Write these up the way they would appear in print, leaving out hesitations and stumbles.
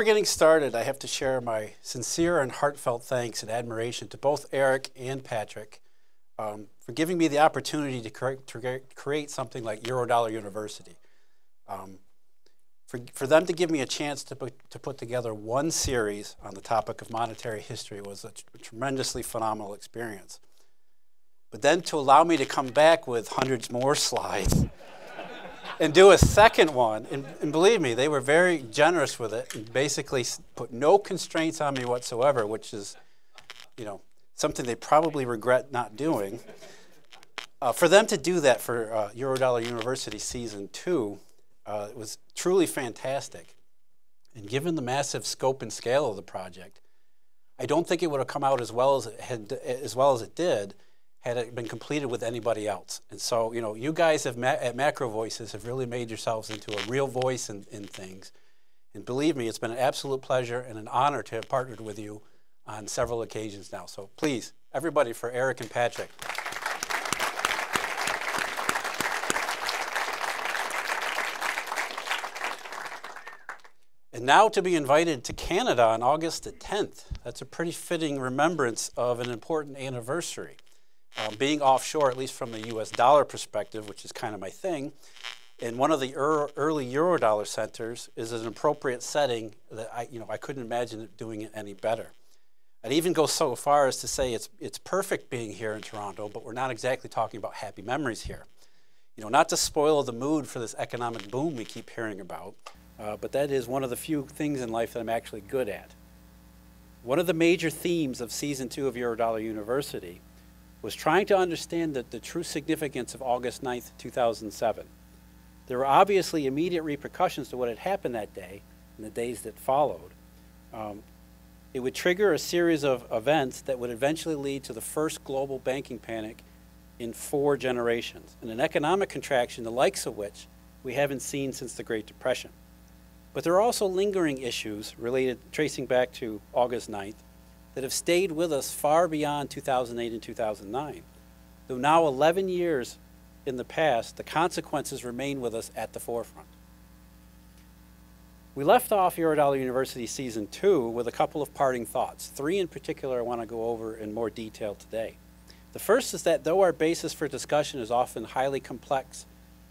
Before getting started, I have to share my sincere and heartfelt thanks and admiration to both Eric and Patrick for giving me the opportunity to create something like Eurodollar University. For them to give me a chance to put together one series on the topic of monetary history was a tremendously phenomenal experience. But then to allow me to come back with hundreds more slides and do a second one, and believe me, they were very generous with it and basically put no constraints on me whatsoever, which is, you know, something they probably regret not doing. For them to do that for Eurodollar University Season 2, it was truly fantastic. And given the massive scope and scale of the project, I don't think it would have come out as well as it did had it been completed with anybody else. And so, you know, you guys at MacroVoices have really made yourselves into a real voice in things. And believe me, it's been an absolute pleasure and an honor to have partnered with you on several occasions now. So please, everybody, for Eric and Patrick. And now to be invited to Canada on August the 10th. That's a pretty fitting remembrance of an important anniversary. Being offshore, at least from the US dollar perspective, which is kind of my thing, in one of the early Eurodollar centers is an appropriate setting that I couldn't imagine doing it any better. I'd even go so far as to say it's perfect being here in Toronto, but we're not exactly talking about happy memories here. You know, not to spoil the mood for this economic boom we keep hearing about, but that is one of the few things in life that I'm actually good at. One of the major themes of Season 2 of Eurodollar University was trying to understand the true significance of August 9th, 2007. There were obviously immediate repercussions to what had happened that day and the days that followed. It would trigger a series of events that would eventually lead to the first global banking panic in 4 generations, and an economic contraction the likes of which we haven't seen since the Great Depression. But there are also lingering issues tracing back to August 9th that have stayed with us far beyond 2008 and 2009. Though now 11 years in the past, the consequences remain with us at the forefront. We left off Eurodollar University Season 2 with a couple of parting thoughts. 3 in particular I want to go over in more detail today. The first is that though our basis for discussion is often highly complex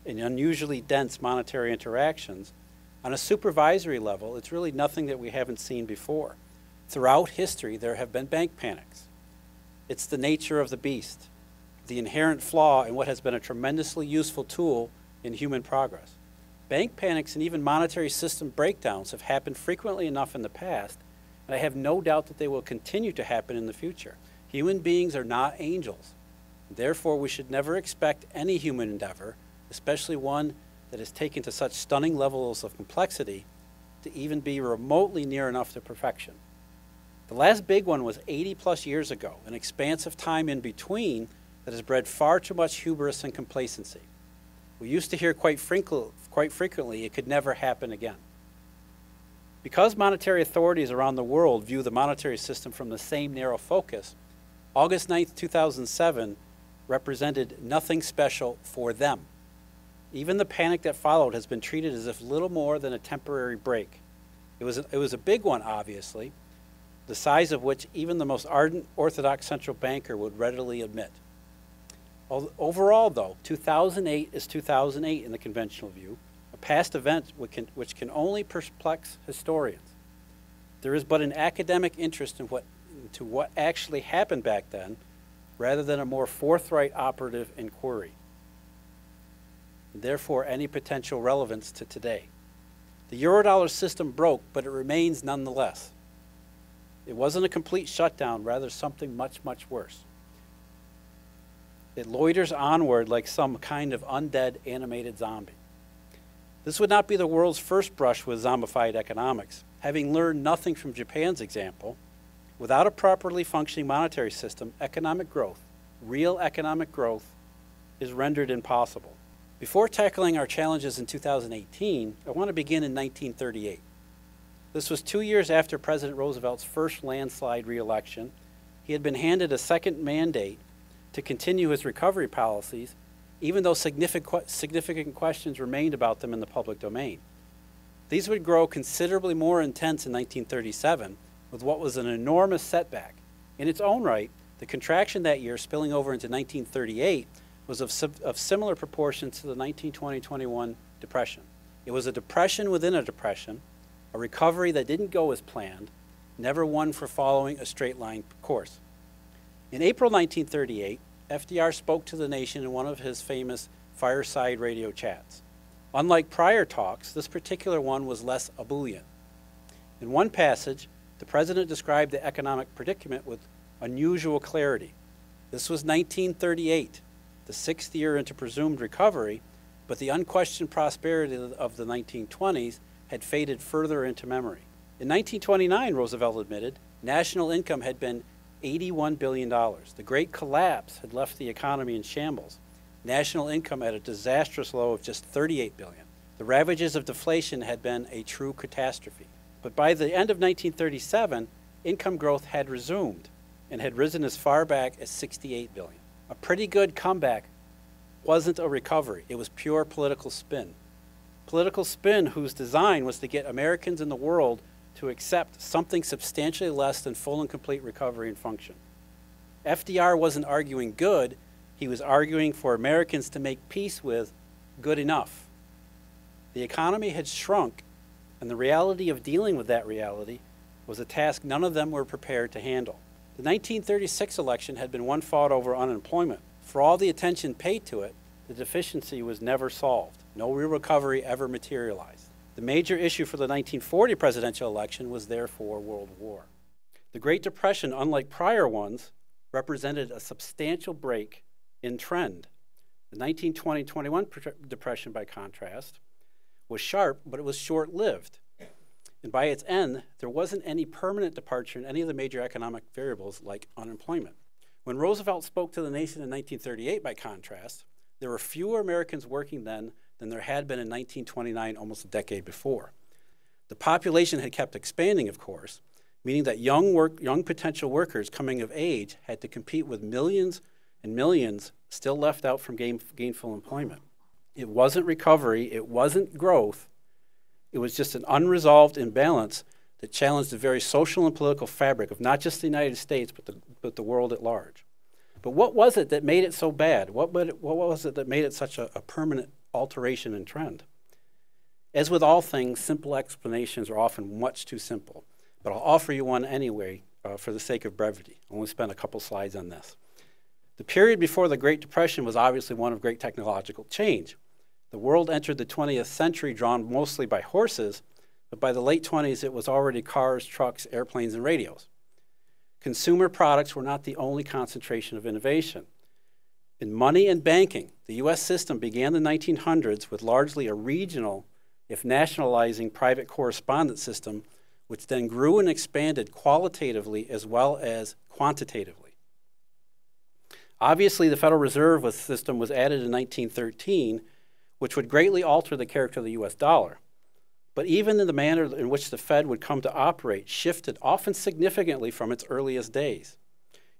and unusually dense monetary interactions, on a supervisory level, it's really nothing that we haven't seen before. Throughout history, there have been bank panics. It's the nature of the beast, the inherent flaw in what has been a tremendously useful tool in human progress. Bank panics and even monetary system breakdowns have happened frequently enough in the past, and I have no doubt that they will continue to happen in the future. Human beings are not angels. Therefore, we should never expect any human endeavor, especially one that is taken to such stunning levels of complexity, to even be remotely near enough to perfection. The last big one was 80+ years ago, an expanse of time in between that has bred far too much hubris and complacency. We used to hear quite frequently it could never happen again. Because monetary authorities around the world view the monetary system from the same narrow focus, August 9th, 2007 represented nothing special for them. Even the panic that followed has been treated as if little more than a temporary break. It was a big one, obviously, the size of which even the most ardent orthodox central banker would readily admit. Overall, though, 2008 is 2008 in the conventional view, a past event which can only perplex historians. There is but an academic interest into what actually happened back then, rather than a more forthright operative inquiry. Therefore, any potential relevance to today. The Eurodollar system broke, but it remains nonetheless. It wasn't a complete shutdown, rather something much, much worse. It loiters onward like some kind of undead animated zombie. This would not be the world's first brush with zombified economics. Having learned nothing from Japan's example, without a properly functioning monetary system, economic growth, real economic growth, is rendered impossible. Before tackling our challenges in 2018, I want to begin in 1938. This was 2 years after President Roosevelt's first landslide re-election. He had been handed a second mandate to continue his recovery policies, even though significant questions remained about them in the public domain. These would grow considerably more intense in 1937 with what was an enormous setback. In its own right, the contraction that year spilling over into 1938 was of similar proportions to the 1920-21 depression. It was a depression within a depression, a recovery that didn't go as planned, never one for following a straight line course. In April 1938, FDR spoke to the nation in one of his famous fireside radio chats. Unlike prior talks, this particular one was less ebullient. In one passage, the president described the economic predicament with unusual clarity. This was 1938, the 6th year into presumed recovery, but the unquestioned prosperity of the 1920s had faded further into memory. In 1929, Roosevelt admitted, national income had been $81 billion. The great collapse had left the economy in shambles. National income at a disastrous low of just $38 billion. The ravages of deflation had been a true catastrophe. But by the end of 1937, income growth had resumed and had risen as far back as $68 billion. A pretty good comeback wasn't a recovery. It was pure political spin. Political spin whose design was to get Americans in the world to accept something substantially less than full and complete recovery and function. FDR wasn't arguing good, he was arguing for Americans to make peace with good enough. The economy had shrunk, and the reality of dealing with that reality was a task none of them were prepared to handle. The 1936 election had been one fought over unemployment. For all the attention paid to it, the deficiency was never solved. No real recovery ever materialized. The major issue for the 1940 presidential election was therefore World War. The Great Depression, unlike prior ones, represented a substantial break in trend. The 1920-21 depression, by contrast, was sharp, but it was short-lived. And by its end, there wasn't any permanent departure in any of the major economic variables like unemployment. When Roosevelt spoke to the nation in 1938, by contrast, there were fewer Americans working then than there had been in 1929, almost a decade before. The population had kept expanding, of course, meaning that young potential workers coming of age had to compete with millions and millions still left out from gainful employment. It wasn't recovery, it wasn't growth, it was just an unresolved imbalance that challenged the very social and political fabric of not just the United States, but the world at large. But what was it that made it so bad? What was it that made it such a permanent alteration in trend? As with all things, simple explanations are often much too simple, but I'll offer you one anyway for the sake of brevity. I'll only spend a couple slides on this. The period before the Great Depression was obviously one of great technological change. The world entered the 20th century drawn mostly by horses, but by the late 20s it was already cars, trucks, airplanes, and radios. Consumer products were not the only concentration of innovation. In money and banking, the U.S. system began the 1900s with largely a regional, if nationalizing, private correspondent system, which then grew and expanded qualitatively as well as quantitatively. Obviously, the Federal Reserve system was added in 1913, which would greatly alter the character of the U.S. dollar. But even in the manner in which the Fed would come to operate shifted often significantly from its earliest days.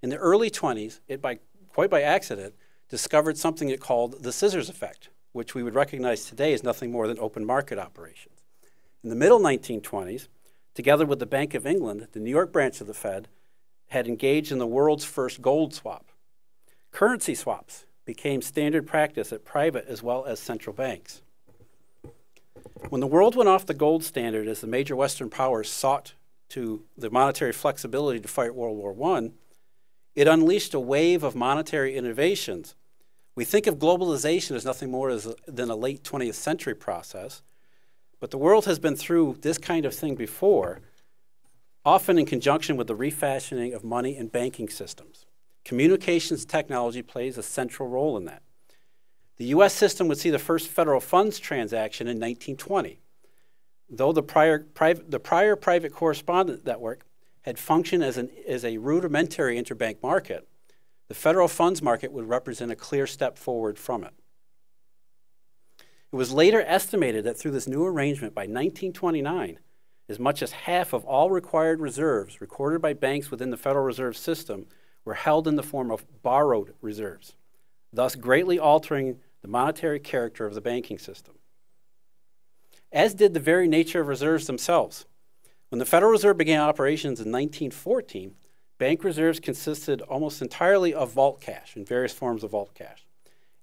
In the early 20s, it quite by accident discovered something it called the scissors effect, which we would recognize today as nothing more than open market operations. In the middle 1920s, together with the Bank of England, the New York branch of the Fed had engaged in the world's first gold swap. Currency swaps became standard practice at private as well as central banks. When the world went off the gold standard as the major Western powers sought the monetary flexibility to fight World War I, it unleashed a wave of monetary innovations. We think of globalization as nothing more than a late 20th century process, but the world has been through this kind of thing before, often in conjunction with the refashioning of money and banking systems. Communications technology plays a central role in that. The U.S. system would see the first federal funds transaction in 1920. Though the prior private correspondent network had functioned as a rudimentary interbank market, the federal funds market would represent a clear step forward from it. It was later estimated that through this new arrangement by 1929, as much as half of all required reserves recorded by banks within the Federal Reserve System were held in the form of borrowed reserves, thus greatly altering the monetary character of the banking system. as did the very nature of reserves themselves. When the Federal Reserve began operations in 1914, bank reserves consisted almost entirely of vault cash and various forms of vault cash.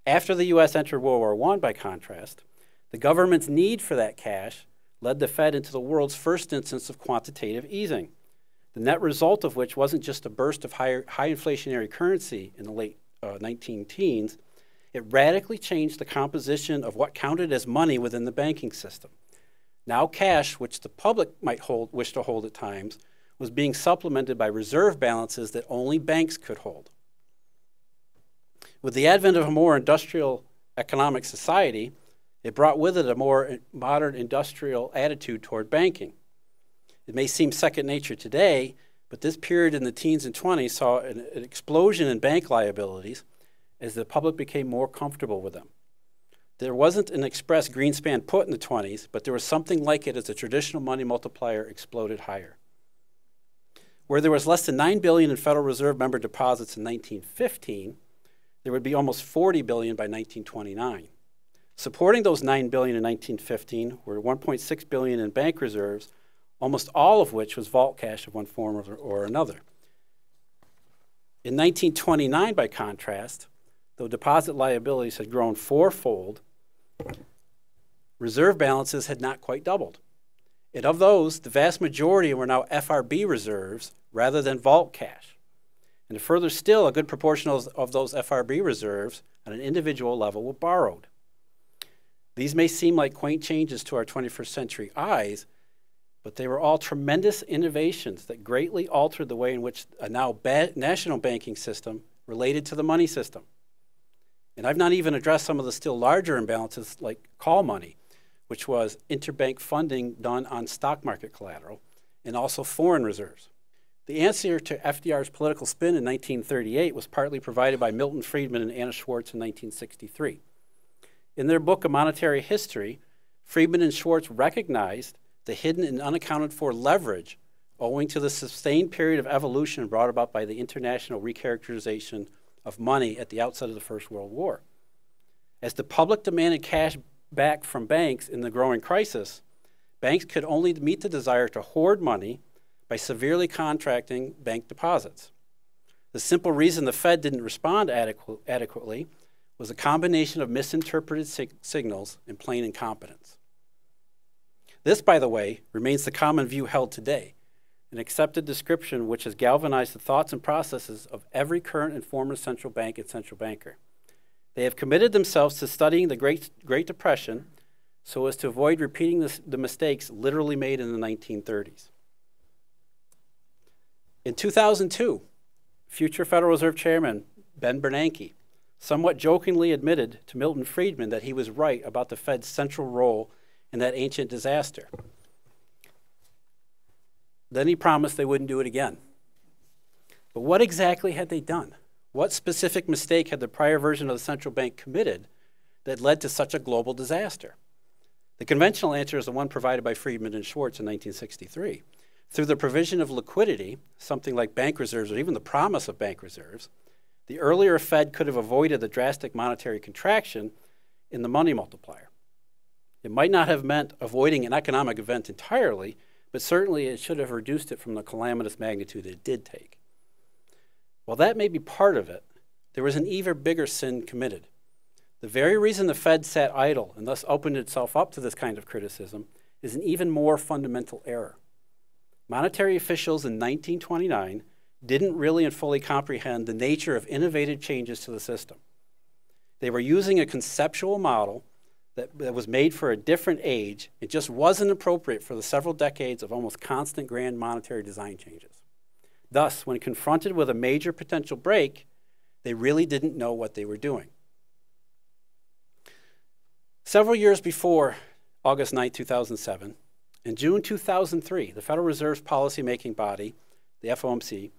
After the U.S. entered World War I, by contrast, the government's need for that cash led the Fed into the world's first instance of quantitative easing, the net result of which wasn't just a burst of high inflationary currency in the late 19-teens, it radically changed the composition of what counted as money within the banking system. Now cash, which the public might wish to hold at times, was being supplemented by reserve balances that only banks could hold. With the advent of a more industrial economic society, it brought with it a more modern industrial attitude toward banking. It may seem second nature today, but this period in the teens and 20s saw an explosion in bank liabilities as the public became more comfortable with them. There wasn't an express Greenspan put in the 20s, but there was something like it as the traditional money multiplier exploded higher. Where there was less than $9 billion in Federal Reserve member deposits in 1915, there would be almost $40 billion by 1929. Supporting those $9 billion in 1915 were $1.6 billion in bank reserves, almost all of which was vault cash of one form or another. In 1929, by contrast, though deposit liabilities had grown fourfold, reserve balances had not quite doubled. And of those, the vast majority were now FRB reserves rather than vault cash. And further still, a good proportion of those FRB reserves on an individual level were borrowed. These may seem like quaint changes to our 21st century eyes, but they were all tremendous innovations that greatly altered the way in which a now national banking system related to the money system. And I've not even addressed some of the still larger imbalances like call money, which was interbank funding done on stock market collateral, and also foreign reserves. The answer to FDR's political spin in 1938 was partly provided by Milton Friedman and Anna Schwartz in 1963. In their book, A Monetary History, Friedman and Schwartz recognized the hidden and unaccounted for leverage owing to the sustained period of evolution brought about by the international recharacterization of money at the outset of the First World War. As the public demanded cash back from banks in the growing crisis, banks could only meet the desire to hoard money by severely contracting bank deposits. The simple reason the Fed didn't respond adequately was a combination of misinterpreted signals and plain incompetence. This, by the way, remains the common view held today, an accepted description which has galvanized the thoughts and processes of every current and former central bank and central banker. They have committed themselves to studying the Great Depression so as to avoid repeating the mistakes literally made in the 1930s. In 2002, future Federal Reserve Chairman Ben Bernanke somewhat jokingly admitted to Milton Friedman that he was right about the Fed's central role in that ancient disaster. Then he promised they wouldn't do it again. But what exactly had they done? What specific mistake had the prior version of the central bank committed that led to such a global disaster? The conventional answer is the one provided by Friedman and Schwartz in 1963. Through the provision of liquidity, something like bank reserves or even the promise of bank reserves, the earlier Fed could have avoided the drastic monetary contraction in the money multiplier. It might not have meant avoiding an economic event entirely, but certainly it should have reduced it from the calamitous magnitude it did take. While that may be part of it, there was an even bigger sin committed. The very reason the Fed sat idle and thus opened itself up to this kind of criticism is an even more fundamental error. Monetary officials in 1929 didn't really and fully comprehend the nature of innovative changes to the system. They were using a conceptual model that was made for a different age. It just wasn't appropriate for the several decades of almost constant grand monetary design changes. Thus, when confronted with a major potential break, they really didn't know what they were doing. Several years before August 9, 2007, in June 2003, the Federal Reserve's policymaking body, the FOMC,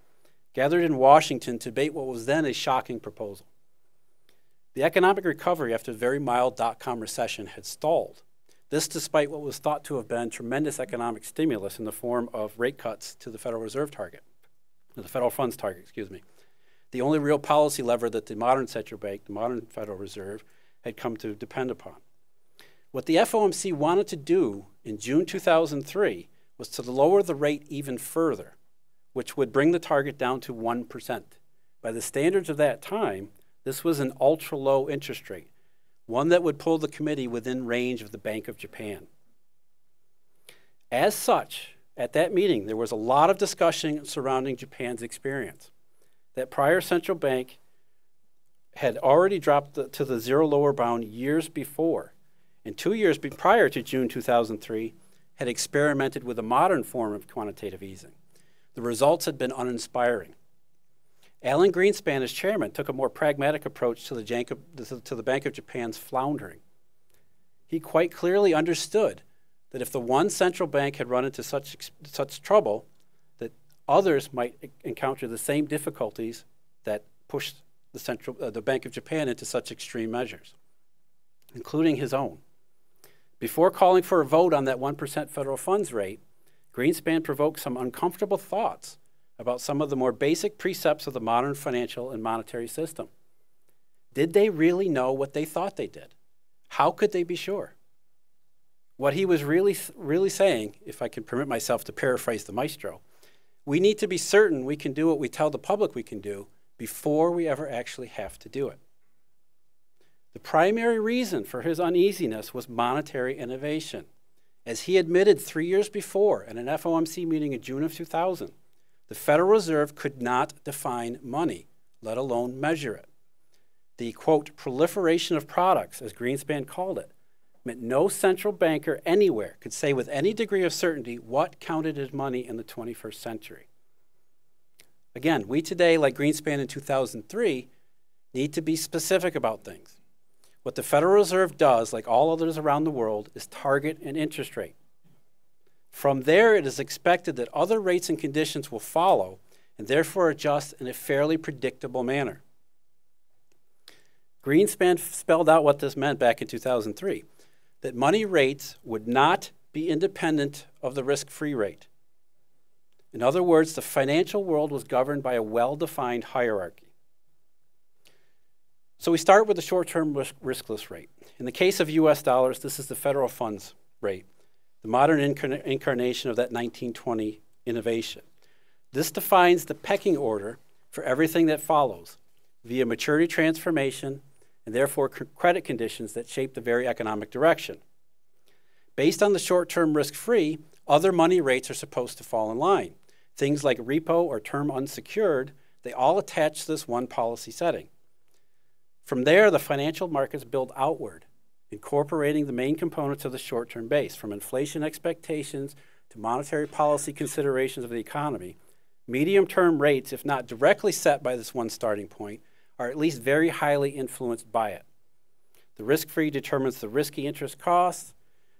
gathered in Washington to debate what was then a shocking proposal. The economic recovery after the very mild dot-com recession had stalled. This despite what was thought to have been tremendous economic stimulus in the form of rate cuts to the Federal Reserve target, the Federal Funds target, the only real policy lever that the modern central bank, the modern Federal Reserve, had come to depend upon. What the FOMC wanted to do in June 2003 was to lower the rate even further, which would bring the target down to 1%. By the standards of that time, this was an ultra-low interest rate, one that would pull the committee within range of the Bank of Japan. As such, at that meeting, there was a lot of discussion surrounding Japan's experience. That prior central bank had already dropped to the zero lower bound years before, and 2 years prior to June 2003, had experimented with a modern form of quantitative easing. The results had been uninspiring. Alan Greenspan, as chairman, took a more pragmatic approach to the Bank of Japan's floundering. He quite clearly understood that if the one central bank had run into such trouble, that others might encounter the same difficulties that pushed the Bank of Japan into such extreme measures, including his own. Before calling for a vote on that 1% federal funds rate, Greenspan provoked some uncomfortable thoughts about some of the more basic precepts of the modern financial and monetary system. Did they really know what they thought they did? How could they be sure? What he was really saying, if I can permit myself to paraphrase the maestro, we need to be certain we can do what we tell the public we can do before we ever actually have to do it. The primary reason for his uneasiness was monetary innovation. As he admitted 3 years before at an FOMC meeting in June of 2000, the Federal Reserve could not define money, let alone measure it. The, quote, proliferation of products, as Greenspan called it, meant no central banker anywhere could say with any degree of certainty what counted as money in the 21st century. Again, we today, like Greenspan in 2003, need to be specific about things. What the Federal Reserve does, like all others around the world, is target an interest rate. From there, it is expected that other rates and conditions will follow and therefore adjust in a fairly predictable manner. Greenspan spelled out what this meant back in 2003, that money rates would not be independent of the risk-free rate. In other words, the financial world was governed by a well-defined hierarchy. So we start with the short-term riskless rate. In the case of US dollars, this is the federal funds rate, the modern incarnation of that 1920 innovation. This defines the pecking order for everything that follows via maturity transformation and therefore credit conditions that shape the very economic direction. Based on the short-term risk-free, other money rates are supposed to fall in line. Things like repo or term unsecured, they all attach to this one policy setting. From there, the financial markets build outward, incorporating the main components of the short-term base, from inflation expectations to monetary policy considerations of the economy. Medium-term rates, if not directly set by this one starting point, are at least very highly influenced by it. The risk-free determines the risky interest costs.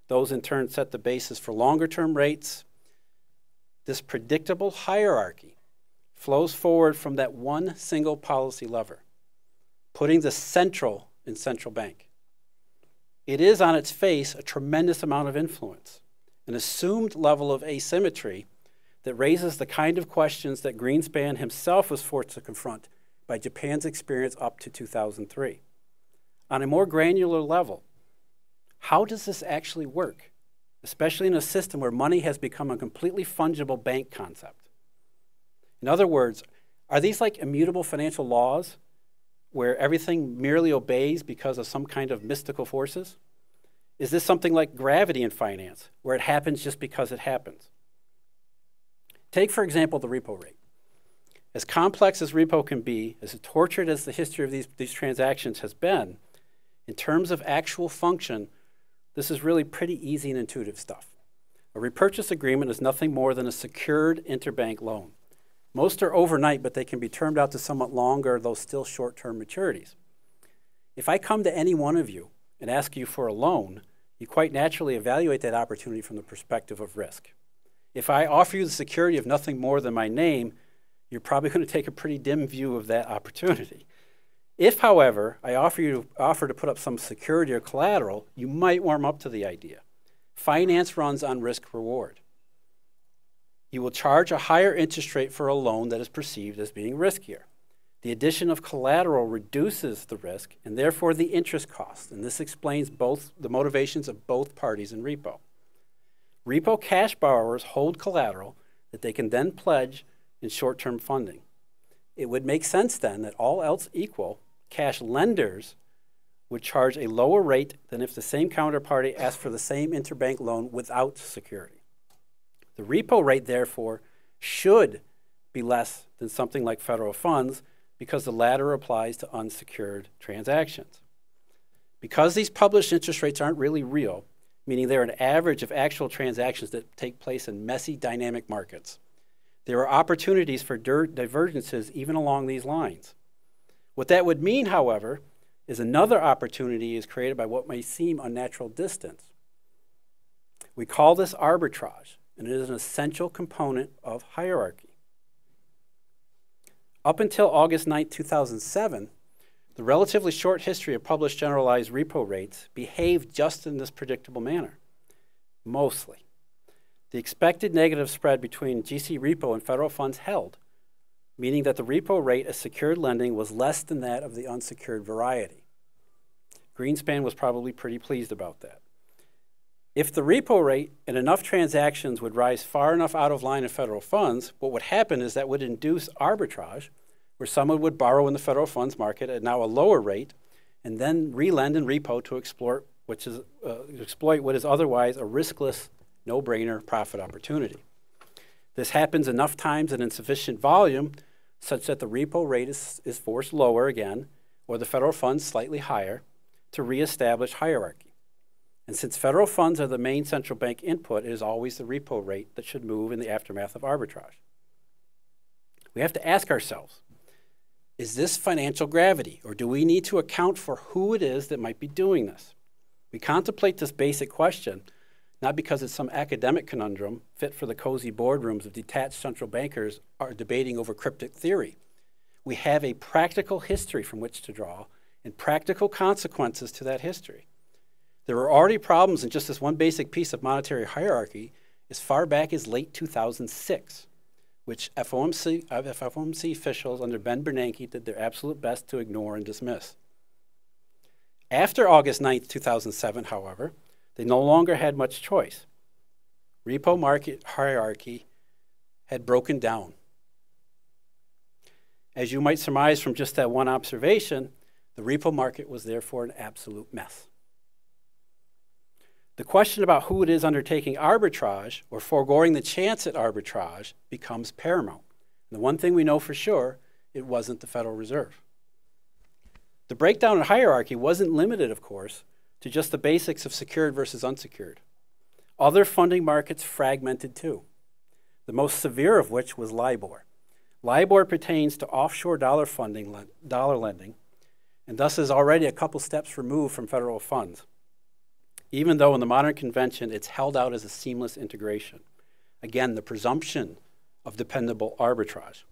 Those in turn set the basis for longer-term rates. This predictable hierarchy flows forward from that one single policy lever, putting the central in central bank. It is on its face a tremendous amount of influence, an assumed level of asymmetry that raises the kind of questions that Greenspan himself was forced to confront by Japan's experience up to 2003. On a more granular level, how does this actually work, especially in a system where money has become a completely fungible bank concept? In other words, are these like immutable financial laws where everything merely obeys because of some kind of mystical forces? Is this something like gravity in finance, where it happens just because it happens? Take, for example, the repo rate. As complex as repo can be, as tortured as the history of these transactions has been, in terms of actual function, this is really pretty easy and intuitive stuff. A repurchase agreement is nothing more than a secured interbank loan. Most are overnight, but they can be termed out to somewhat longer, though still short-term maturities. If I come to any one of you and ask you for a loan, you quite naturally evaluate that opportunity from the perspective of risk. If I offer you the security of nothing more than my name, you're probably going to take a pretty dim view of that opportunity. If, however, I offer to put up some security or collateral, you might warm up to the idea. Finance runs on risk-reward. You will charge a higher interest rate for a loan that is perceived as being riskier. The addition of collateral reduces the risk and therefore the interest cost, and this explains both the motivations of both parties in repo. Repo cash borrowers hold collateral that they can then pledge in short-term funding. It would make sense then that all else equal, cash lenders would charge a lower rate than if the same counterparty asked for the same interbank loan without security. The repo rate, therefore, should be less than something like federal funds because the latter applies to unsecured transactions. Because these published interest rates aren't really real, meaning they're an average of actual transactions that take place in messy, dynamic markets, there are opportunities for divergences even along these lines. What that would mean, however, is another opportunity is created by what may seem unnatural distance. We call this arbitrage, and it is an essential component of hierarchy. Up until August 9, 2007, the relatively short history of published generalized repo rates behaved just in this predictable manner, mostly. The expected negative spread between GC repo and federal funds held, meaning that the repo rate as secured lending was less than that of the unsecured variety. Greenspan was probably pretty pleased about that. If the repo rate and enough transactions would rise far enough out of line of federal funds, what would happen is that would induce arbitrage, where someone would borrow in the federal funds market at now a lower rate and then relend in repo to exploit what is otherwise a riskless, no-brainer profit opportunity. This happens enough times and in sufficient volume such that the repo rate is forced lower again, or the federal funds slightly higher, to reestablish hierarchy. And since federal funds are the main central bank input, it is always the repo rate that should move in the aftermath of arbitrage. We have to ask ourselves, is this financial gravity, or do we need to account for who it is that might be doing this? We contemplate this basic question not because it's some academic conundrum fit for the cozy boardrooms of detached central bankers are debating over cryptic theory. We have a practical history from which to draw and practical consequences to that history. There were already problems in just this one basic piece of monetary hierarchy as far back as late 2006, which FOMC officials under Ben Bernanke did their absolute best to ignore and dismiss. After August 9, 2007, however, they no longer had much choice. Repo market hierarchy had broken down. As you might surmise from just that one observation, the repo market was therefore an absolute mess. The question about who it is undertaking arbitrage or foregoing the chance at arbitrage becomes paramount. And the one thing we know for sure, it wasn't the Federal Reserve. The breakdown in hierarchy wasn't limited, of course, to just the basics of secured versus unsecured. Other funding markets fragmented too, the most severe of which was LIBOR. LIBOR pertains to offshore dollar lending, and thus is already a couple steps removed from federal funds, even though in the modern convention it's held out as a seamless integration. Again, the presumption of dependable arbitrage.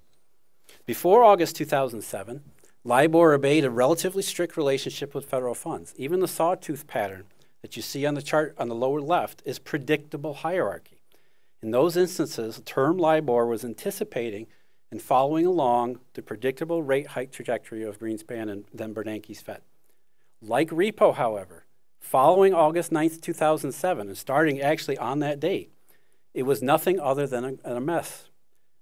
Before August 2007, LIBOR obeyed a relatively strict relationship with federal funds. Even the sawtooth pattern that you see on the chart on the lower left is predictable hierarchy. In those instances, the term LIBOR was anticipating and following along the predictable rate hike trajectory of Greenspan and then Bernanke's Fed. Like repo, however, following August 9th, 2007, and starting actually on that date, it was nothing other than a mess.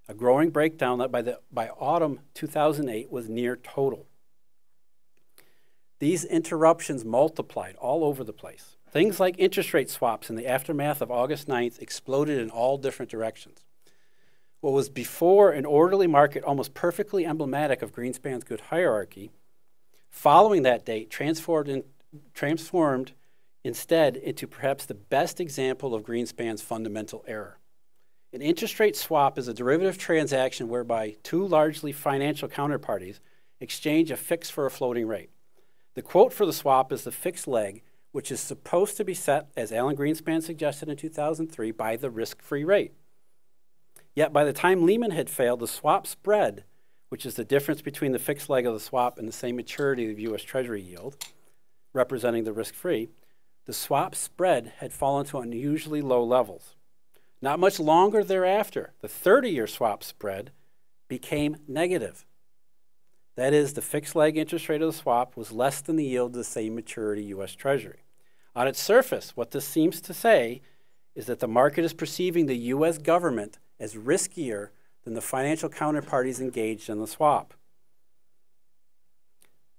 A growing breakdown that by autumn 2008 was near total. These interruptions multiplied all over the place. Things like interest rate swaps in the aftermath of August 9th exploded in all different directions. What was before an orderly market almost perfectly emblematic of Greenspan's good hierarchy, following that date transformed instead into perhaps the best example of Greenspan's fundamental error. An interest rate swap is a derivative transaction whereby two largely financial counterparties exchange a fixed for a floating rate. The quote for the swap is the fixed leg, which is supposed to be set, as Alan Greenspan suggested in 2003, by the risk-free rate. Yet by the time Lehman had failed, the swap spread, which is the difference between the fixed leg of the swap and the same maturity of U.S. Treasury yield, representing the risk-free, the swap spread had fallen to unusually low levels. Not much longer thereafter, the 30-year swap spread became negative. That is, the fixed leg interest rate of the swap was less than the yield of the same maturity U.S. Treasury. On its surface, what this seems to say is that the market is perceiving the U.S. government as riskier than the financial counterparties engaged in the swap.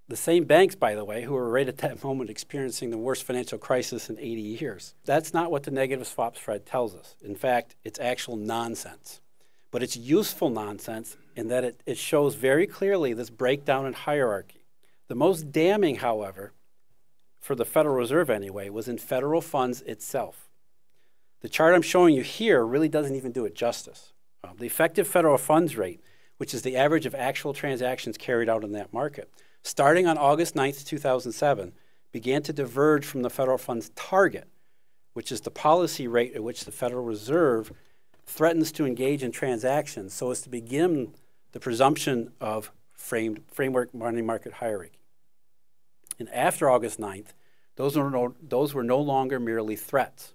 The same banks, by the way, who were right at that moment experiencing the worst financial crisis in 80 years. That's not what the negative swap spread tells us. In fact, it's actual nonsense. But it's useful nonsense in that it shows very clearly this breakdown in hierarchy. The most damning, however, for the Federal Reserve anyway, was in federal funds itself. The chart I'm showing you here really doesn't even do it justice. The effective federal funds rate, which is the average of actual transactions carried out in that market, starting on August 9th, 2007, began to diverge from the federal funds target, which is the policy rate at which the Federal Reserve threatens to engage in transactions so as to begin the presumption of framework money market hierarchy. And after August 9th, those were no longer merely threats.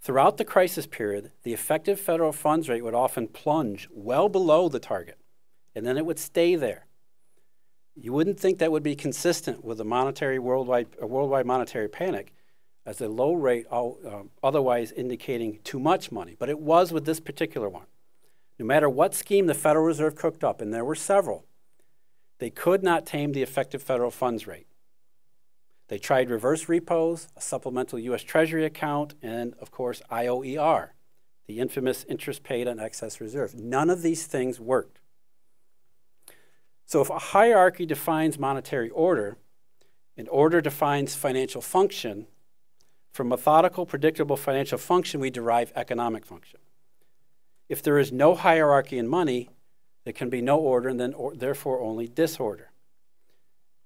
Throughout the crisis period, the effective federal funds rate would often plunge well below the target, and then it would stay there. You wouldn't think that would be consistent with a worldwide monetary panic, as a low rate otherwise indicating too much money, but it was with this particular one. No matter what scheme the Federal Reserve cooked up, and there were several, they could not tame the effective federal funds rate. They tried reverse repos, a supplemental U.S. Treasury account, and, of course, IOER, the infamous interest paid on excess reserve. None of these things worked. So if a hierarchy defines monetary order, and order defines financial function, from methodical, predictable financial function, we derive economic function. If there is no hierarchy in money, there can be no order, and then therefore only disorder.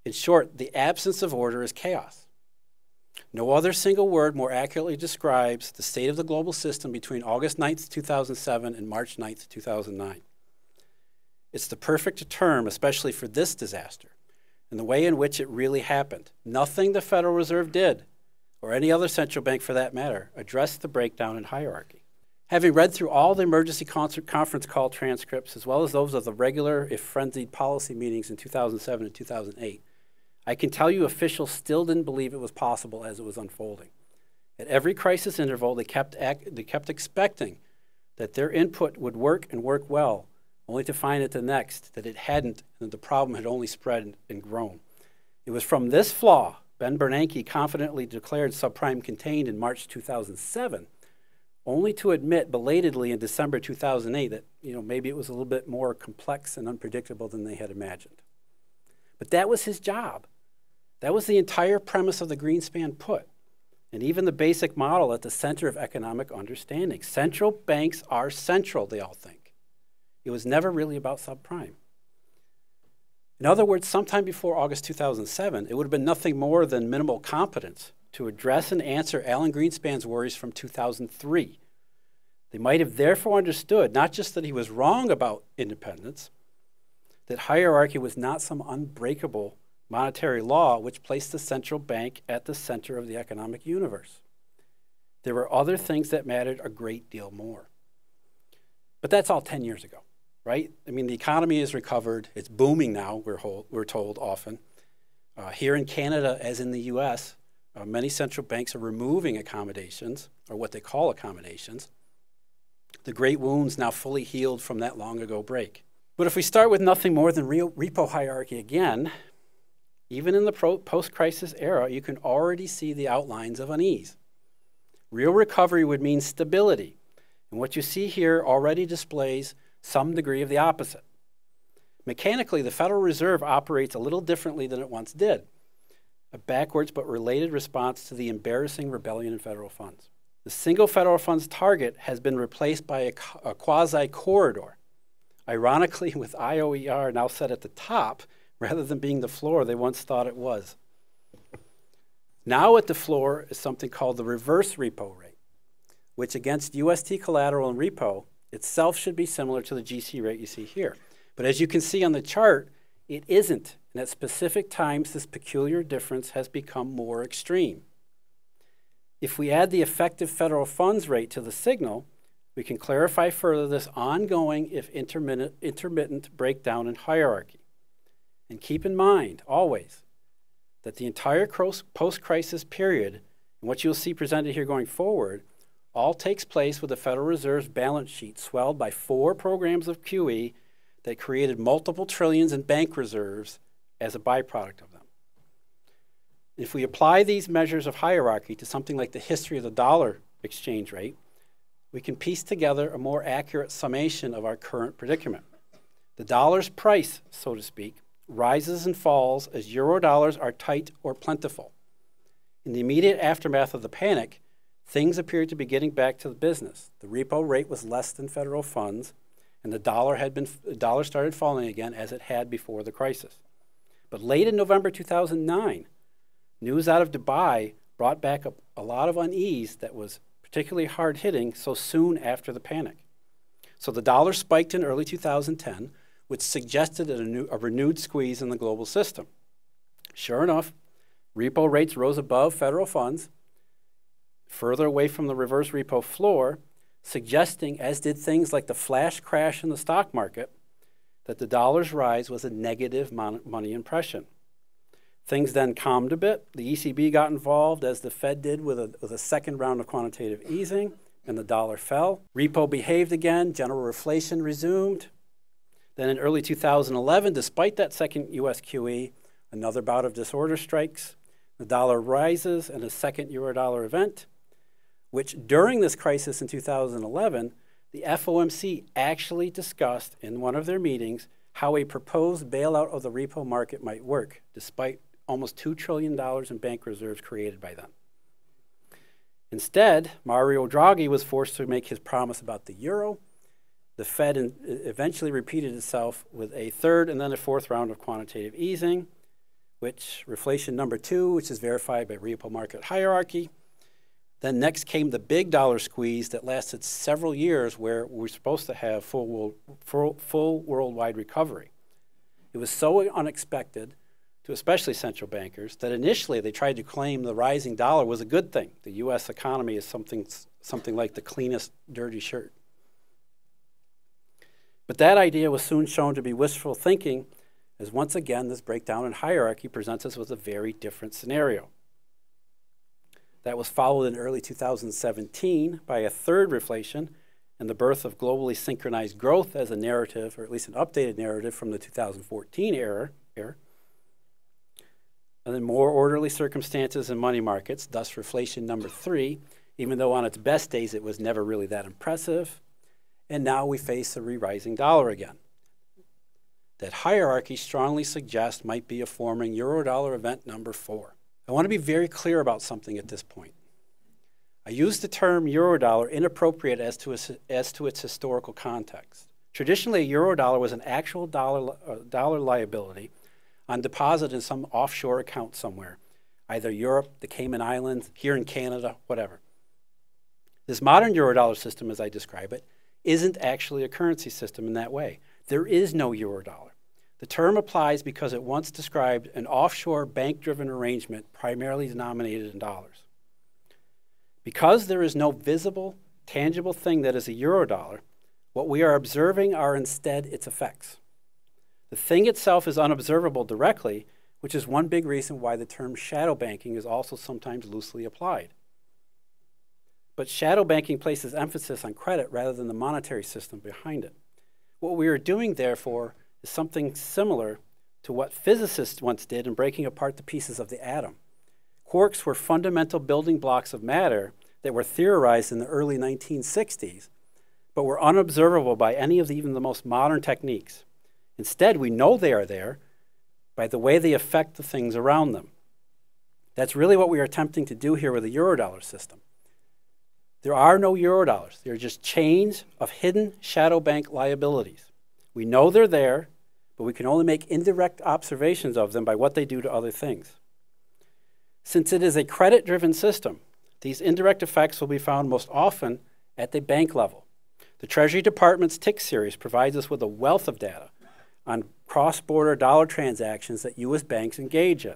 In short, the absence of order is chaos. No other single word more accurately describes the state of the global system between August 9th, 2007 and March 9th, 2009. It's the perfect term, especially for this disaster, and the way in which it really happened. Nothing the Federal Reserve did, or any other central bank for that matter, addressed the breakdown in hierarchy. Having read through all the emergency conference call transcripts, as well as those of the regular, if frenzied, policy meetings in 2007 and 2008, I can tell you officials still didn't believe it was possible as it was unfolding. At every crisis interval, they kept expecting that their input would work and work well, only to find at the next that it hadn't and that the problem had only spread and grown. It was from this flaw Ben Bernanke confidently declared subprime contained in March 2007, only to admit belatedly in December 2008 that maybe it was a little bit more complex and unpredictable than they had imagined. But that was his job. That was the entire premise of the Greenspan put, and even the basic model at the center of economic understanding. Central banks are central, they all think. It was never really about subprime. In other words, sometime before August 2007, it would have been nothing more than minimal competence to address and answer Alan Greenspan's worries from 2003. They might have therefore understood not just that he was wrong about independence, that hierarchy was not some unbreakable monetary law which placed the central bank at the center of the economic universe. There were other things that mattered a great deal more. But that's all 10 years ago, right? I mean, the economy is recovered. It's booming now, we're told often. Here in Canada, as in the US, many central banks are removing accommodations, or what they call accommodations. The great wounds now fully healed from that long ago break. But if we start with nothing more than repo hierarchy again, even in the post-crisis era, you can already see the outlines of unease. Real recovery would mean stability, and what you see here already displays some degree of the opposite. Mechanically, the Federal Reserve operates a little differently than it once did, a backwards but related response to the embarrassing rebellion in federal funds. The single federal funds target has been replaced by a quasi-corridor, ironically with IOER now set at the top rather than being the floor they once thought it was. Now at the floor is something called the reverse repo rate, which against UST collateral and repo itself should be similar to the GC rate you see here. But as you can see on the chart, it isn't. And at specific times, this peculiar difference has become more extreme. If we add the effective federal funds rate to the signal, we can clarify further this ongoing, if intermittent, breakdown in hierarchy. And keep in mind, always, that the entire post-crisis period, and what you'll see presented here going forward, all takes place with the Federal Reserve's balance sheet swelled by 4 programs of QE that created multiple trillions in bank reserves as a byproduct of them. If we apply these measures of hierarchy to something like the history of the dollar exchange rate, we can piece together a more accurate summation of our current predicament. The dollar's price, so to speak, rises and falls as Eurodollars are tight or plentiful. In the immediate aftermath of the panic, things appeared to be getting back to the business. The repo rate was less than federal funds, and the dollar started falling again as it had before the crisis. But late in November 2009, news out of Dubai brought back a lot of unease that was particularly hard-hitting so soon after the panic. So the dollar spiked in early 2010, which suggested a renewed squeeze in the global system. Sure enough, repo rates rose above federal funds, further away from the reverse repo floor, suggesting, as did things like the flash crash in the stock market, that the dollar's rise was a negative money impression. Things then calmed a bit. The ECB got involved, as the Fed did with a second round of quantitative easing, and the dollar fell. Repo behaved again. General reflation resumed. Then in early 2011, despite that second US QE, another bout of disorder strikes. The dollar rises in a second Eurodollar event, which during this crisis in 2011, the FOMC actually discussed in one of their meetings how a proposed bailout of the repo market might work, despite almost $2 trillion in bank reserves created by then. Instead, Mario Draghi was forced to make his promise about the euro. The Fed eventually repeated itself with a third and then a fourth round of quantitative easing, which reflation number 2, which is verified by repo market hierarchy. Then next came the big dollar squeeze that lasted several years, where we were supposed to have full worldwide recovery. It was so unexpected to especially central bankers that initially they tried to claim the rising dollar was a good thing. The U.S. economy is something like the cleanest dirty shirt. But that idea was soon shown to be wishful thinking, as once again this breakdown in hierarchy presents us with a very different scenario. That was followed in early 2017 by a third reflation and the birth of globally synchronized growth as a narrative, or at least an updated narrative from the 2014 era. And then more orderly circumstances in money markets, thus reflation number 3, even though on its best days it was never really that impressive. And now we face a re-rising dollar again. That hierarchy strongly suggests might be a forming Eurodollar event number 4. I want to be very clear about something at this point. I use the term Eurodollar inappropriate as to its historical context. Traditionally, a Eurodollar was an actual dollar liability on deposit in some offshore account somewhere, either Europe, the Cayman Islands, here in Canada, whatever. This modern Eurodollar system, as I describe it, isn't actually a currency system in that way. There is no Eurodollar. The term applies because it once described an offshore bank-driven arrangement primarily denominated in dollars. Because there is no visible, tangible thing that is a Eurodollar, what we are observing are instead its effects. The thing itself is unobservable directly, which is one big reason why the term shadow banking is also sometimes loosely applied. But shadow banking places emphasis on credit rather than the monetary system behind it. What we are doing, therefore, is something similar to what physicists once did in breaking apart the pieces of the atom. Quarks were fundamental building blocks of matter that were theorized in the early 1960s, but were unobservable by any of even the most modern techniques. Instead, we know they are there by the way they affect the things around them. That's really what we are attempting to do here with the Eurodollar system. There are no Eurodollars. They're just chains of hidden shadow bank liabilities. We know they're there, but we can only make indirect observations of them by what they do to other things. Since it is a credit-driven system, these indirect effects will be found most often at the bank level. The Treasury Department's TIC series provides us with a wealth of data on cross-border dollar transactions that U.S. banks engage in,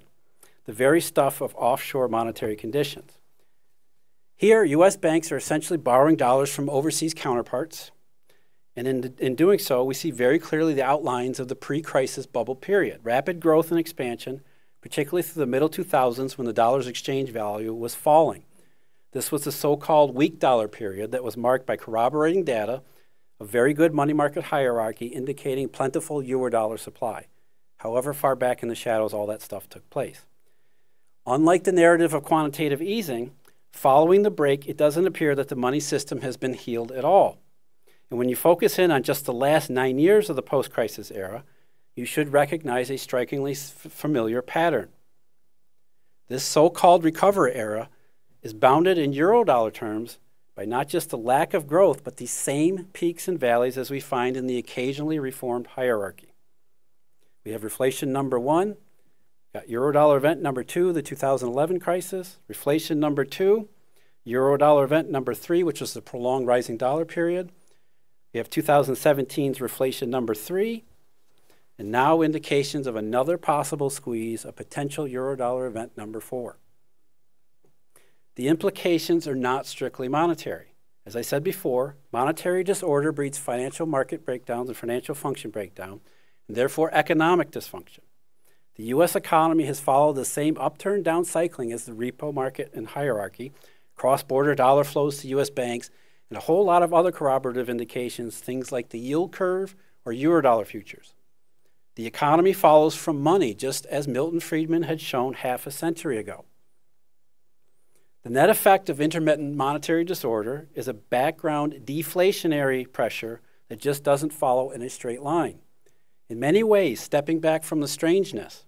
the very stuff of offshore monetary conditions. Here, U.S. banks are essentially borrowing dollars from overseas counterparts, And in doing so, we see very clearly the outlines of the pre-crisis bubble period. Rapid growth and expansion, particularly through the middle 2000s when the dollar's exchange value was falling. This was the so-called weak dollar period that was marked by corroborating data, a very good money market hierarchy indicating plentiful Eurodollar supply. However far back in the shadows all that stuff took place. Unlike the narrative of quantitative easing, following the break, it doesn't appear that the money system has been healed at all. And when you focus in on just the last 9 years of the post-crisis era, you should recognize a strikingly familiar pattern. This so-called recovery era is bounded in Eurodollar terms by not just the lack of growth, but the same peaks and valleys as we find in the occasionally reformed hierarchy. We have reflation number 1, got Eurodollar event number 2, the 2011 crisis, reflation number 2, Eurodollar event number 3, which was the prolonged rising dollar period. We have 2017's reflation number 3, and now indications of another possible squeeze, a potential Eurodollar event number 4. The implications are not strictly monetary. As I said before, monetary disorder breeds financial market breakdowns and financial function breakdown, and therefore economic dysfunction. The U.S. economy has followed the same upturn-down cycling as the repo market and hierarchy, cross-border dollar flows to U.S. banks, and a whole lot of other corroborative indications, things like the yield curve or Eurodollar futures. The economy follows from money, just as Milton Friedman had shown half a century ago. The net effect of intermittent monetary disorder is a background deflationary pressure that just doesn't follow in a straight line. In many ways, stepping back from the strangeness,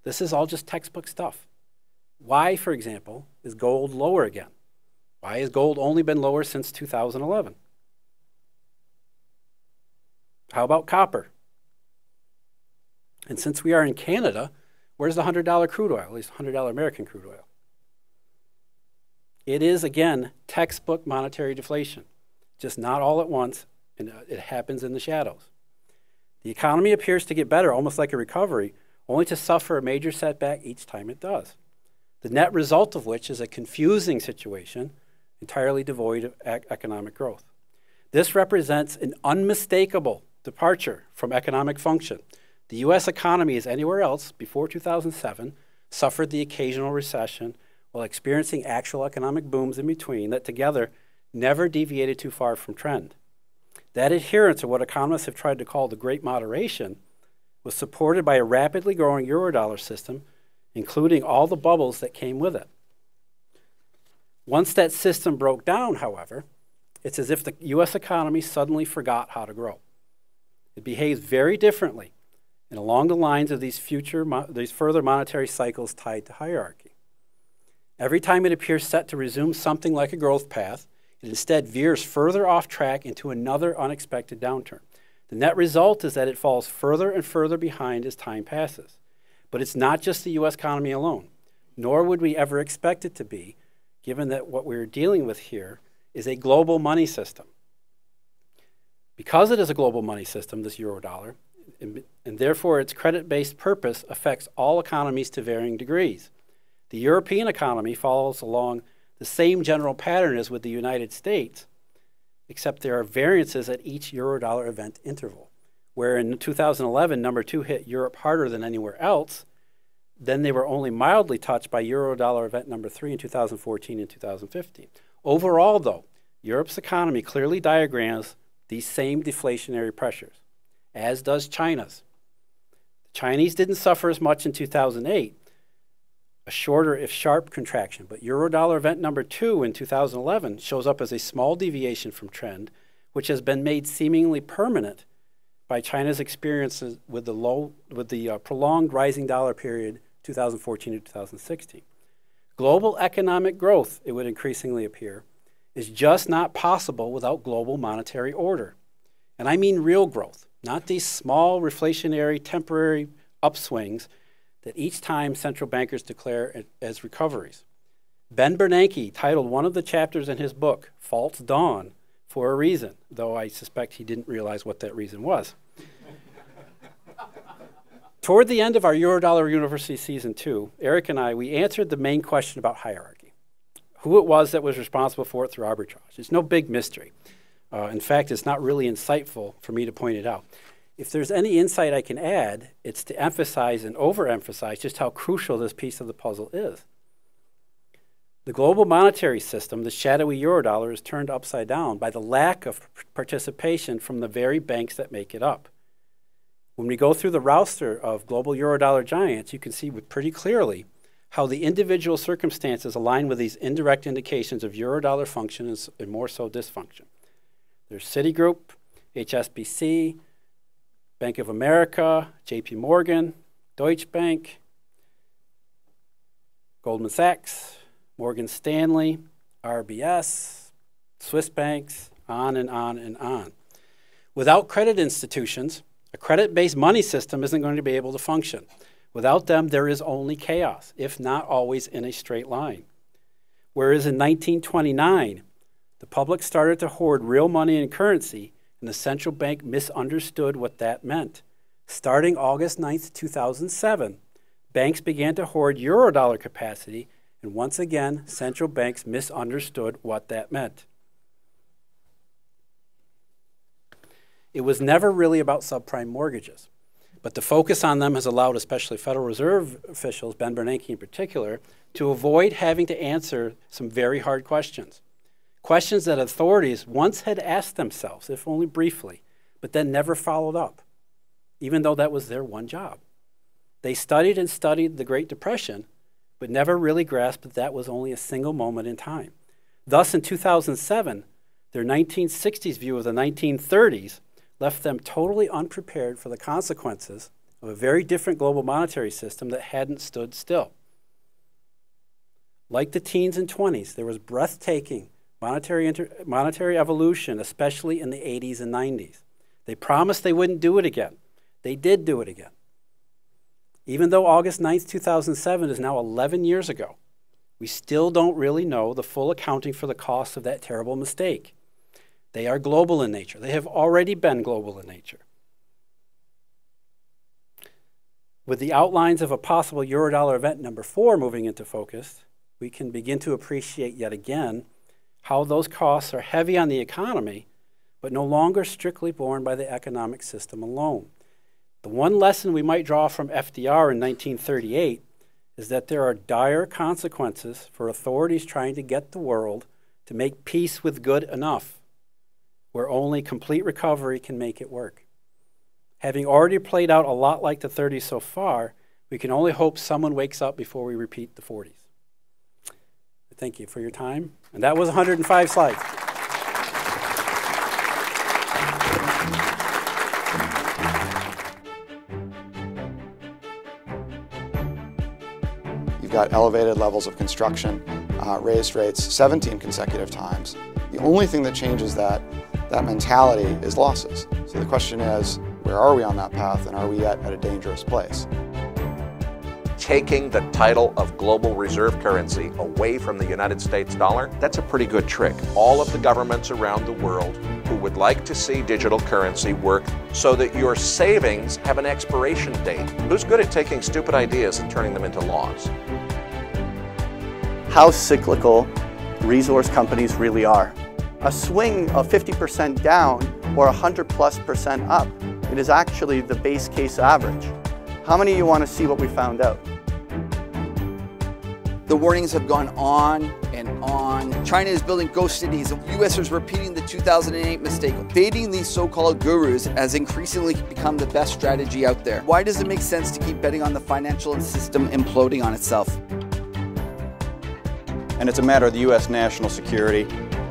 this is all just textbook stuff. Why, for example, is gold lower again? Why has gold only been lower since 2011? How about copper? And since we are in Canada, where's the $100 crude oil, at least $100 American crude oil? It is, again, textbook monetary deflation, just not all at once, and it happens in the shadows. The economy appears to get better, almost like a recovery, only to suffer a major setback each time it does. The net result of which is a confusing situation, entirely devoid of economic growth. This represents an unmistakable departure from economic function. The U.S. economy, as anywhere else before 2007, suffered the occasional recession while experiencing actual economic booms in between that together never deviated too far from trend. That adherence to what economists have tried to call the Great Moderation was supported by a rapidly growing Eurodollar system, including all the bubbles that came with it. Once that system broke down, however, it's as if the U.S. economy suddenly forgot how to grow. It behaves very differently and along the lines of these further monetary cycles tied to hierarchy. Every time it appears set to resume something like a growth path, it instead veers further off track into another unexpected downturn. The net result is that it falls further and further behind as time passes. But it's not just the U.S. economy alone, nor would we ever expect it to be, given that what we're dealing with here is a global money system. Because it is a global money system, this Eurodollar, and therefore its credit-based purpose affects all economies to varying degrees. The European economy follows along the same general pattern as with the United States, except there are variances at each Eurodollar event interval, where in 2011, number 2 hit Europe harder than anywhere else. Then they were only mildly touched by Eurodollar event number 3 in 2014 and 2015. Overall, though, Europe's economy clearly diagrams these same deflationary pressures, as does China's. The Chinese didn't suffer as much in 2008, a shorter if sharp contraction, but Eurodollar event number 2 in 2011 shows up as a small deviation from trend, which has been made seemingly permanent by China's experiences with the prolonged rising dollar period 2014 to 2016. Global economic growth, it would increasingly appear, is just not possible without global monetary order. And I mean real growth, not these small reflationary temporary upswings that each time central bankers declare as recoveries. Ben Bernanke titled one of the chapters in his book, False Dawn, for a reason, though I suspect he didn't realize what that reason was. Toward the end of our Eurodollar University Season 2, Eric and I, we answered the main question about hierarchy, who it was that was responsible for it through arbitrage. It's no big mystery. In fact, it's not really insightful for me to point it out. If there's any insight I can add, it's to emphasize and overemphasize just how crucial this piece of the puzzle is. The global monetary system, the shadowy Eurodollar, is turned upside down by the lack of participation from the very banks that make it up. When we go through the roster of global Eurodollar giants, you can see pretty clearly how the individual circumstances align with these indirect indications of Eurodollar function and more so dysfunction. There's Citigroup, HSBC, Bank of America, JP Morgan, Deutsche Bank, Goldman Sachs, Morgan Stanley, RBS, Swiss banks, on and on and on. Without credit institutions, a credit-based money system isn't going to be able to function. Without them, there is only chaos, if not always in a straight line. Whereas in 1929, the public started to hoard real money and currency, and the central bank misunderstood what that meant. Starting August 9th, 2007, banks began to hoard Eurodollar capacity, and once again, central banks misunderstood what that meant. It was never really about subprime mortgages, but the focus on them has allowed especially Federal Reserve officials, Ben Bernanke in particular, to avoid having to answer some very hard questions. Questions that authorities once had asked themselves, if only briefly, but then never followed up, even though that was their one job. They studied and studied the Great Depression, but never really grasped that that was only a single moment in time. Thus, in 2007, their 1960s view of the 1930s left them totally unprepared for the consequences of a very different global monetary system that hadn't stood still. Like the teens and 20s, there was breathtaking monetary evolution, especially in the 80s and 90s. They promised they wouldn't do it again. They did do it again. Even though August 9th, 2007 is now 11 years ago, we still don't really know the full accounting for the cost of that terrible mistake. They are global in nature. They have already been global in nature. With the outlines of a possible Eurodollar event number 4 moving into focus, we can begin to appreciate yet again how those costs are heavy on the economy, but no longer strictly borne by the economic system alone. The one lesson we might draw from FDR in 1938 is that there are dire consequences for authorities trying to get the world to make peace with good enough, where only complete recovery can make it work. Having already played out a lot like the 30s so far, we can only hope someone wakes up before we repeat the 40s. Thank you for your time. And that was 105 slides. You've got elevated levels of construction, raised rates 17 consecutive times. The only thing that changes that mentality is losses. So the question is, where are we on that path, and are we yet at a dangerous place? Taking the title of global reserve currency away from the United States dollar, that's a pretty good trick. All of the governments around the world who would like to see digital currency work so that your savings have an expiration date. Who's good at taking stupid ideas and turning them into laws? How cyclical resource companies really are. A swing of 50% down or 100+% up, it is actually the base case average. How many of you want to see what we found out? The warnings have gone on and on. China is building ghost cities. The US is repeating the 2008 mistake. Baiting these so-called gurus has increasingly become the best strategy out there. Why does it make sense to keep betting on the financial system imploding on itself? And it's a matter of the U.S. national security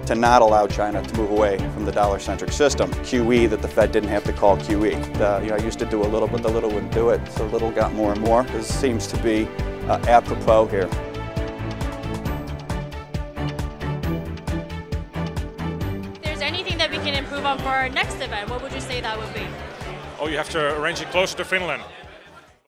to not allow China to move away from the dollar-centric system. QE that the Fed didn't have to call QE. I used to do a little, but the little wouldn't do it, so the little got more and more. This seems to be apropos here. If there's anything that we can improve on for our next event, what would you say that would be? Oh, you have to arrange it closer to Finland.